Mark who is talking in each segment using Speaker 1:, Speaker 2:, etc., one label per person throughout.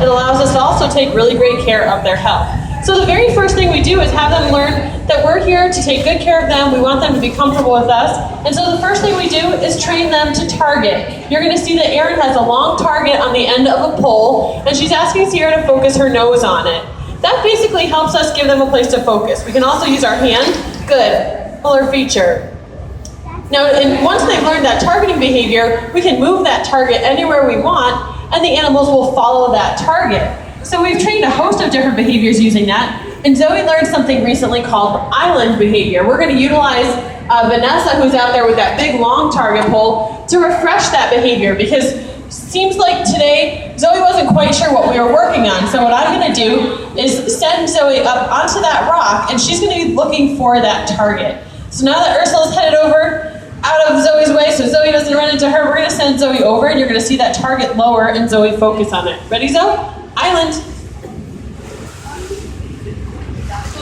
Speaker 1: It allows us to also take really great care of their health. So the very first thing we do is have them learn that we're here to take good care of them. We want them to be comfortable with us. And so the first thing we do is train them to target. You're going to see that Erin has a long target on the end of a pole, and she's asking Sierra to focus her nose on it. That basically helps us give them a place to focus. We can also use our hand. Good. Color feature. Now, and once they've learned that targeting behavior, we can move that target anywhere we want, and the animals will follow that target. So we've trained a host of different behaviors using that, and Zoe learned something recently called island behavior. We're going to utilize Vanessa, who's out there with that big long target pole, to refresh that behavior, because it seems like today Zoe wasn't quite sure what we were working on. So what I'm going to do is send Zoe up onto that rock, and she's going to be looking for that target. So now that Ursula's headed over out of Zoe's way so Zoe doesn't run into her, we're going to send Zoe over, and you're going to see that target lower and Zoe focus on it. Ready, Zoe? Island.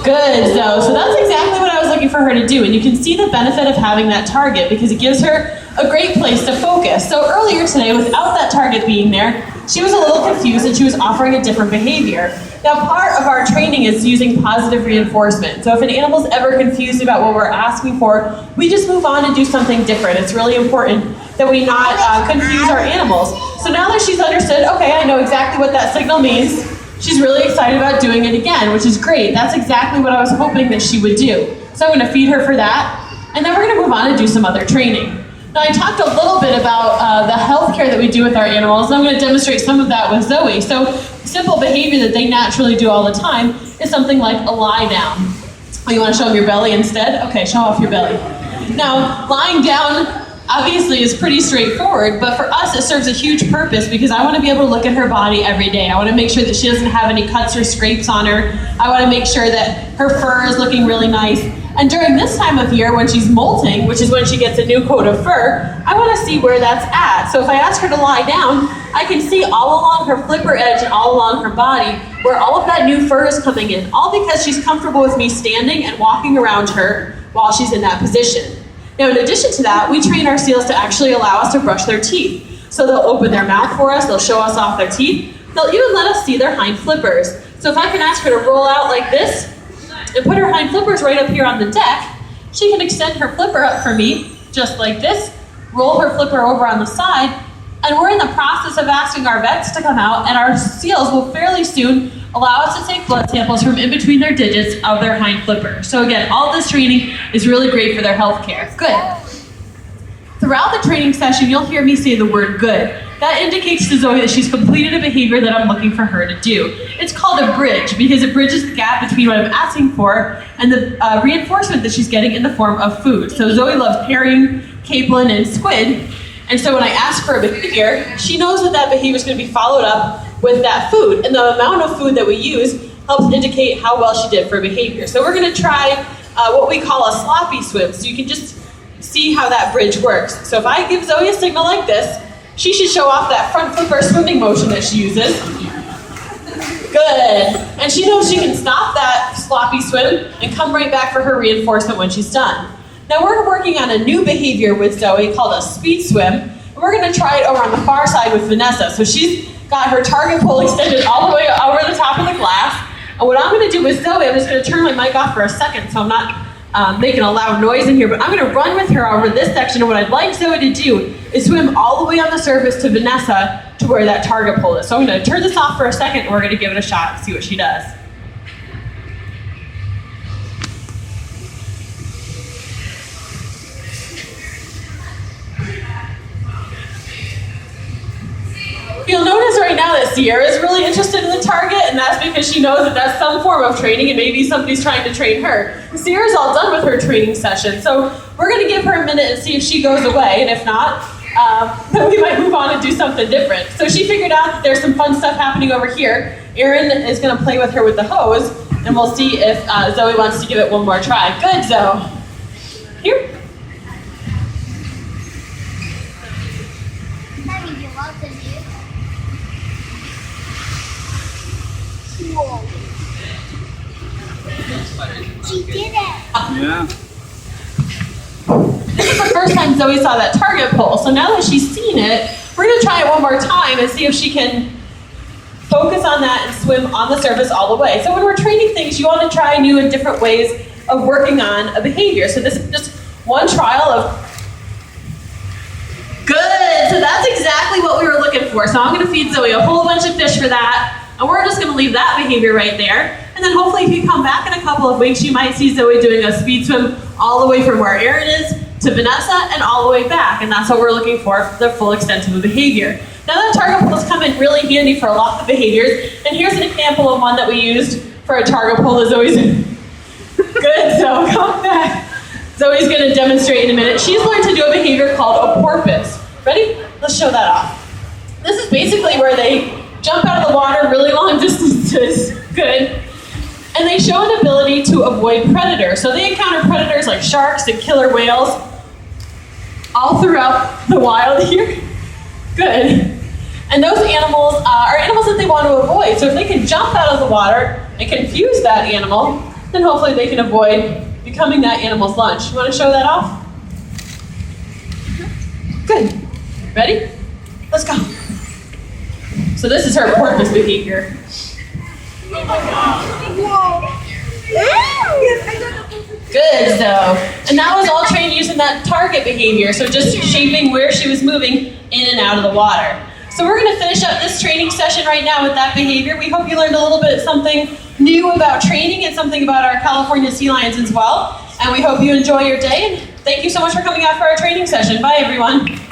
Speaker 1: Good, Zoe. So that's exactly what I was looking for her to do, and you can see the benefit of having that target because it gives her a great place to focus. So earlier today, without that target being there, she was a little confused and she was offering a different behavior. Now, part of our training is using positive reinforcement. So if an animal's ever confused about what we're asking for, we just move on and do something different. It's really important that we not confuse our animals. So now that she's understood, okay, I know exactly what that signal means, she's really excited about doing it again, which is great. That's exactly what I was hoping that she would do. So I'm going to feed her for that, and then we're going to move on and do some other training. Now, I talked a little bit about the health care that we do with our animals, and I'm going to demonstrate some of that with Zoe. So simple behavior that they naturally do all the time is something like a lie down. Oh, you want to show them your belly instead? Okay, show off your belly. Now, lying down obviously is pretty straightforward, but for us it serves a huge purpose because I want to be able to look at her body every day. I want to make sure that she doesn't have any cuts or scrapes on her. I want to make sure that her fur is looking really nice. And during this time of year when she's molting, which is when she gets a new coat of fur, I want to see where that's at. So if I ask her to lie down, I can see all along her flipper edge and all along her body where all of that new fur is coming in, all because she's comfortable with me standing and walking around her while she's in that position. Now, in addition to that, we train our seals to actually allow us to brush their teeth. So they'll open their mouth for us, they'll show us off their teeth, they'll even let us see their hind flippers. So if I can ask her to roll out like this and put her hind flippers right up here on the deck, she can extend her flipper up for me, just like this, roll her flipper over on the side, and we're in the process of asking our vets to come out, and our seals will fairly soon allow us to take blood samples from in between their digits of their hind flipper. So again, all this training is really great for their health care. Good. Throughout the training session, you'll hear me say the word good. That indicates to Zoe that she's completed a behavior that I'm looking for her to do. It's called a bridge because it bridges the gap between what I'm asking for and the reinforcement that she's getting in the form of food. So Zoe loves herring, capelin, and squid. And so when I ask for a behavior, she knows that that behavior is going to be followed up with that food. And the amount of food that we use helps indicate how well she did for behavior. So we're going to try what we call a sloppy swim. So you can just see how that bridge works. So if I give Zoe a signal like this, she should show off that front flipper swimming motion that she uses. Good. And she knows she can stop that sloppy swim and come right back for her reinforcement when she's done. Now we're working on a new behavior with Zoe called a speed swim. And we're going to try it over on the far side with Vanessa. So she's got her target pole extended all the way over the top of the glass. And what I'm going to do with Zoe, I'm just going to turn my mic off for a second so I'm not making a loud noise in here, but I'm going to run with her over this section, and what I'd like Zoe to do is swim all the way on the surface to Vanessa to where that target pole is. So I'm going to turn this off for a second, and we're going to give it a shot and see what she does. You'll notice right now that Sierra is really interested in the target, and that's because she knows that that's some form of training, and maybe somebody's trying to train her. Sierra's all done with her training session, so we're going to give her a minute and see if she goes away, and if not, then we might move on and do something different. So she figured out that there's some fun stuff happening over here. Erin is going to play with her with the hose, and we'll see if Zoe wants to give it one more try. Good, Zoe. Here.
Speaker 2: She did it.
Speaker 3: Yeah.
Speaker 1: This is the first time Zoe saw that target pole, so now that she's seen it, we're going to try it one more time and see if she can focus on on that and swim on the surface all the way. So when we're training things, you want to try new and different ways of working on a behavior. So this is just one trial of, good, so that's exactly what we were looking for. So I'm going to feed Zoe a whole bunch of fish for that, and we're just going to leave that behavior right there. And then hopefully if you come back in a couple of weeks, you might see Zoe doing a speed swim all the way from where Erin is to Vanessa and all the way back. And that's what we're looking for the full extent of the behavior. Now that target pulls come in really handy for a lot of behaviors. And here's an example of one that we used for a target pull that Zoe's good, so come back. Zoe's gonna demonstrate in a minute. She's learned to do a behavior called a porpoise. Ready? Let's show that off. This is basically where they jump out of the water really long distances. Good. And they show an ability to avoid predators. So they encounter predators like sharks and killer whales all throughout the wild here. Good. And those animals are animals that they want to avoid. So if they can jump out of the water and confuse that animal, then hopefully they can avoid becoming that animal's lunch. You want to show that off? Good. Ready? Let's go. So this is her porpoise behavior. Good, so. And that was all trained using that target behavior, so just shaping where she was moving in and out of the water. So we're going to finish up this training session right now with that behavior. We hope you learned a little bit something new about training and something about our California sea lions as well. And we hope you enjoy your day. And thank you so much for coming out for our training session. Bye, everyone.